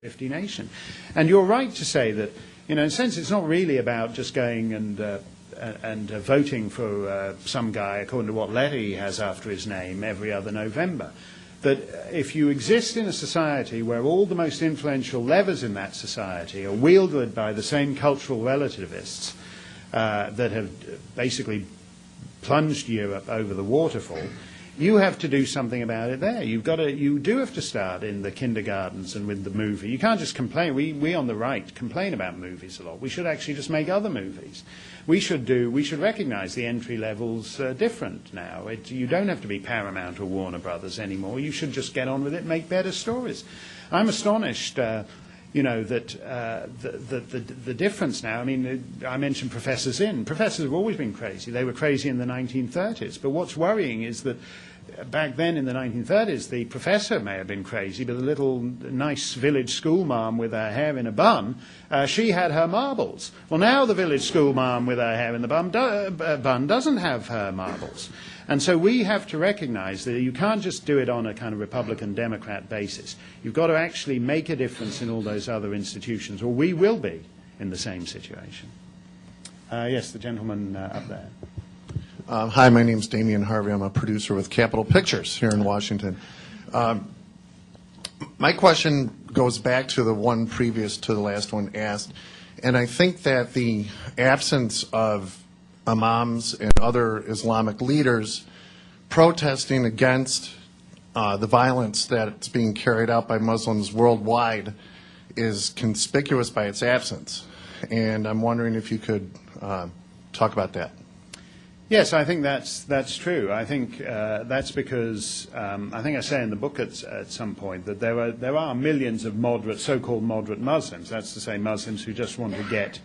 50 nation. And you're right to say that, in a sense, it's not really about just going and voting for some guy according to what letter he has after his name every other November. That if you exist in a society where all the most influential levers in that society are wielded by the same cultural relativists that have basically plunged Europe over the waterfall, you have to do something about it there. You do have to start in the kindergartens and with the movie. You can't just complain. We on the right complain about movies a lot. We should actually just make other movies. We should recognise the entry levels different now. You don't have to be Paramount or Warner Brothers anymore. You should just get on with it and make better stories. I'm astonished, that the difference now. I mean, I mentioned Professor Zinn. Professors have always been crazy. They were crazy in the 1930s. But what's worrying is that back then in the 1930s, the professor may have been crazy, but the little nice village school marm with her hair in a bun, she had her marbles. Well, now the village school marm with her hair in the bun doesn't have her marbles. And so we have to recognize that you can't just do it on a kind of Republican-Democrat basis. You've got to actually make a difference in all those other institutions, or we will be in the same situation. Yes, the gentleman up there. Hi, my name's Damian Harvey. I'm a producer with Capitol Pictures here in Washington. My question goes back to the one previous to the last one asked, and I think that the absence of imams and other Islamic leaders protesting against the violence that's being carried out by Muslims worldwide is conspicuous by its absence. And I'm wondering if you could talk about that. Yes, I think that's true. I think that's because I think I say in the book at some point that there are millions of so-called moderate Muslims. That's to say, Muslims who just want to get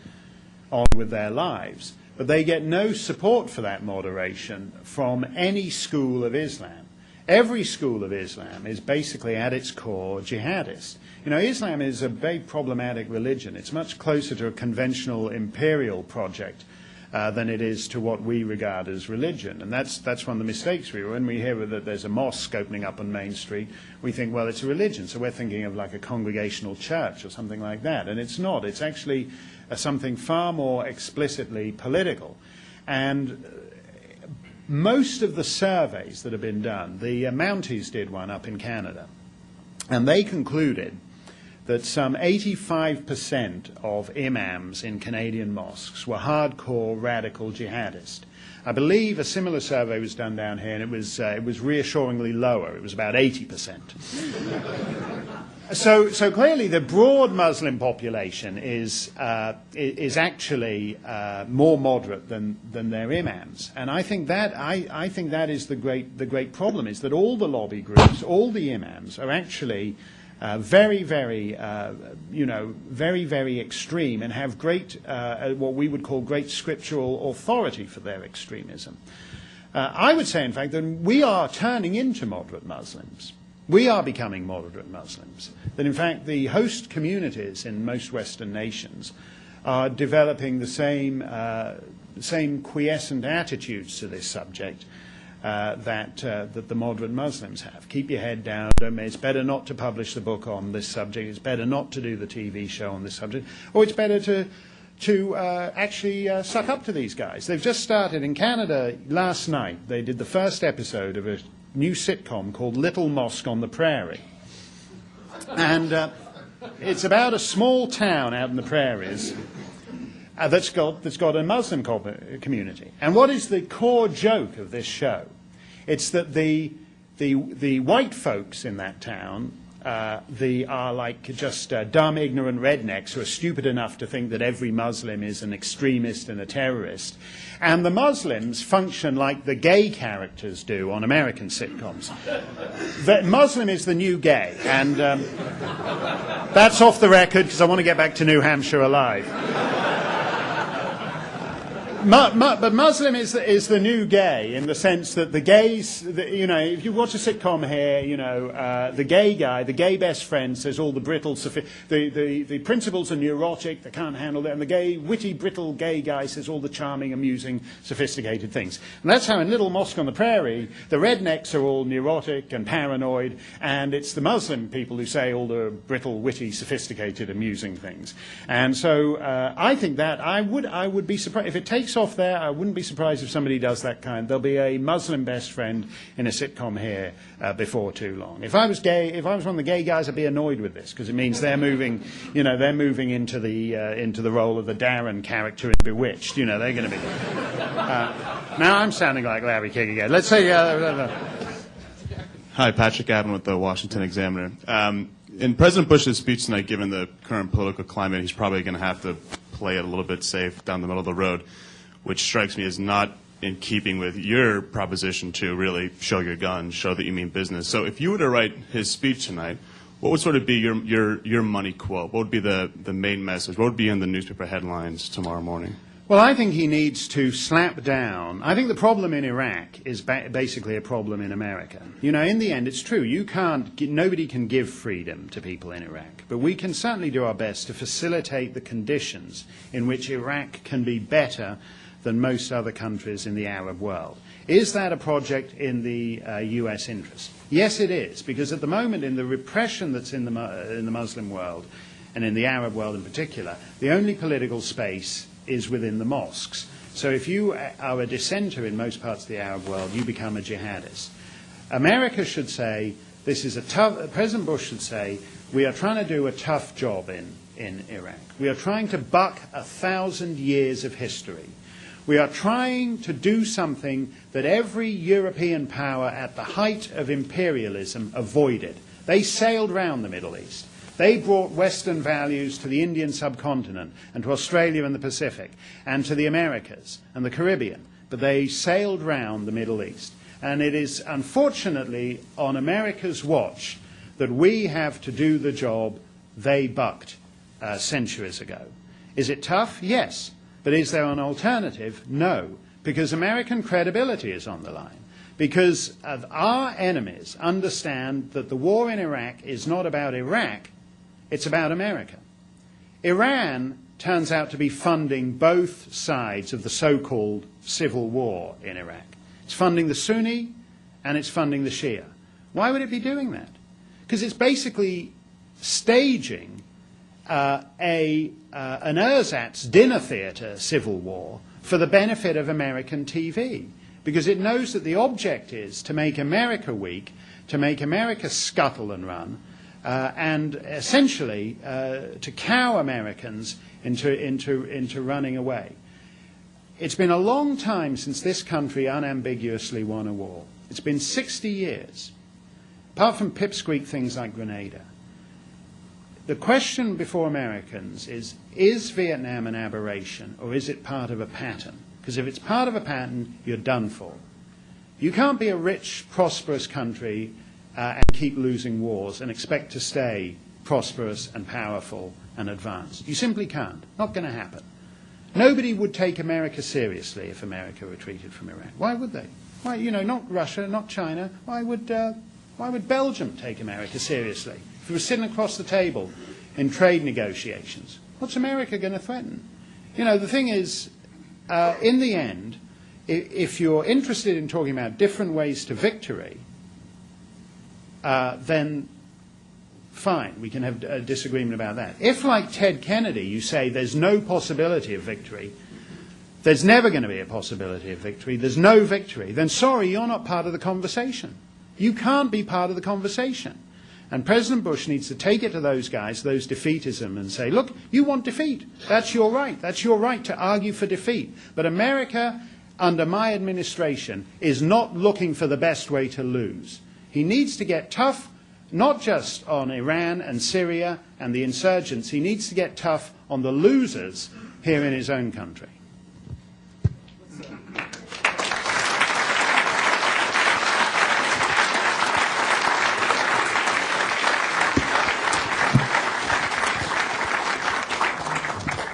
on with their lives, but they get no support for that moderation from any school of Islam. Every school of Islam is basically at its core jihadist. You know, Islam is a very problematic religion. It's much closer to a conventional imperial project than it is to what we regard as religion. And that's one of the mistakes when we hear that there's a mosque opening up on Main Street, we think, well, it's a religion, so we're thinking of like a congregational church or something like that. And it's not. It's actually something far more explicitly political. And most of the surveys that have been done, the Mounties did one up in Canada, and they concluded that some 85% of imams in Canadian mosques were hardcore radical jihadists. I believe a similar survey was done down here, and it was reassuringly lower. It was about 80%. So clearly, the broad Muslim population is actually more moderate than their imams, and I think that is the great problem, is that all the lobby groups, all the imams are actually very, very extreme and have great, what we would call great scriptural authority for their extremism. I would say, in fact, that we are turning into moderate Muslims. We are becoming moderate Muslims. That, in fact, the host communities in most Western nations are developing the same quiescent attitudes to this subject that the moderate Muslims have. Keep your head down. It's better not to publish the book on this subject. It's better not to do the TV show on this subject. Or it's better to actually suck up to these guys. They've just started in Canada last night. They did the first episode of a new sitcom called Little Mosque on the Prairie. And it's about a small town out in the prairies that's got a Muslim community. And what is the core joke of this show? It's that the white folks in that town are like just dumb, ignorant rednecks who are stupid enough to think that every Muslim is an extremist and a terrorist. And the Muslims function like the gay characters do on American sitcoms. The Muslim is the new gay. And that's off the record because I want to get back to New Hampshire alive. But Muslim is the new gay in the sense that the gays, if you watch a sitcom here, the gay guy, the gay best friend says all the brittle, the principals are neurotic, they can't handle it, and the gay, witty, brittle gay guy says all the charming, amusing, sophisticated things. And that's how in Little Mosque on the Prairie, the rednecks are all neurotic and paranoid, and it's the Muslim people who say all the brittle, witty, sophisticated, amusing things. And so I think that I would be surprised if it takes off there. I wouldn't be surprised if somebody does that kind. There'll be a Muslim best friend in a sitcom here before too long. If I was one of the gay guys, I'd be annoyed with this because it means they're moving into the role of the Darren character in Bewitched. They're going to be. Now I'm sounding like Larry King again. Let's say. Hi, Patrick Adams with the Washington Examiner. In President Bush's speech tonight, given the current political climate, he's probably going to have to play it a little bit safe down the middle of the road, which strikes me as not in keeping with your proposition to really show your guns, show that you mean business. So if you were to write his speech tonight, what would sort of be your money quote? What would be the main message? What would be in the newspaper headlines tomorrow morning? Well, I think he needs to slap down. I think the problem in Iraq is basically a problem in America. In the end, it's true. Nobody can give freedom to people in Iraq. But we can certainly do our best to facilitate the conditions in which Iraq can be better than most other countries in the Arab world. Is that a project in the U.S. interest? Yes, it is, because at the moment in the repression that's in the Muslim world, and in the Arab world in particular, the only political space is within the mosques. So if you are a dissenter in most parts of the Arab world, you become a jihadist. America should say, President Bush should say, we are trying to do a tough job in Iraq. We are trying to buck 1,000 years of history. We are trying to do something that every European power at the height of imperialism avoided. They sailed round the Middle East. They brought Western values to the Indian subcontinent and to Australia and the Pacific and to the Americas and the Caribbean, but they sailed round the Middle East. And it is unfortunately on America's watch that we have to do the job they bucked centuries ago. Is it tough? Yes. But is there an alternative? No. Because American credibility is on the line. Because our enemies understand that the war in Iraq is not about Iraq, it's about America. Iran turns out to be funding both sides of the so-called civil war in Iraq. It's funding the Sunni and it's funding the Shia. Why would it be doing that? Because it's basically staging an ersatz dinner theatre civil war for the benefit of American TV. Because it knows that the object is to make America weak, to make America scuttle and run, and essentially to cow Americans into running away. It's been a long time since this country unambiguously won a war. It's been 60 years, apart from pipsqueak things like Grenada. The question before Americans is Vietnam an aberration or is it part of a pattern? Because if it's part of a pattern, you're done for. You can't be a rich, prosperous country and keep losing wars and expect to stay prosperous and powerful and advanced. You simply can't. Not going to happen. Nobody would take America seriously if America retreated from Iraq. Why would they? Why, not Russia, not China. Why would Belgium take America seriously? If we were sitting across the table in trade negotiations, what's America going to threaten? The thing is, in the end, if you're interested in talking about different ways to victory, then fine, we can have a disagreement about that. If, like Ted Kennedy, you say there's no possibility of victory, there's never going to be a possibility of victory, there's no victory, then sorry, you're not part of the conversation. You can't be part of the conversation. And President Bush needs to take it to those guys, those defeatism, and say, look, you want defeat. That's your right. That's your right to argue for defeat. But America, under my administration, is not looking for the best way to lose. He needs to get tough, not just on Iran and Syria and the insurgents. He needs to get tough on the losers here in his own country.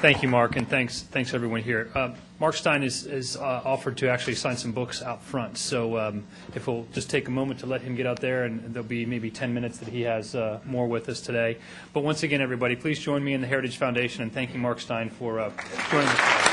Thank you, Mark, and thanks everyone here. Mark Steyn is offered to actually sign some books out front, so if we'll just take a moment to let him get out there, and there'll be maybe 10 minutes that he has more with us today. But once again, everybody, please join me in the Heritage Foundation in thanking Mark Steyn for joining us today.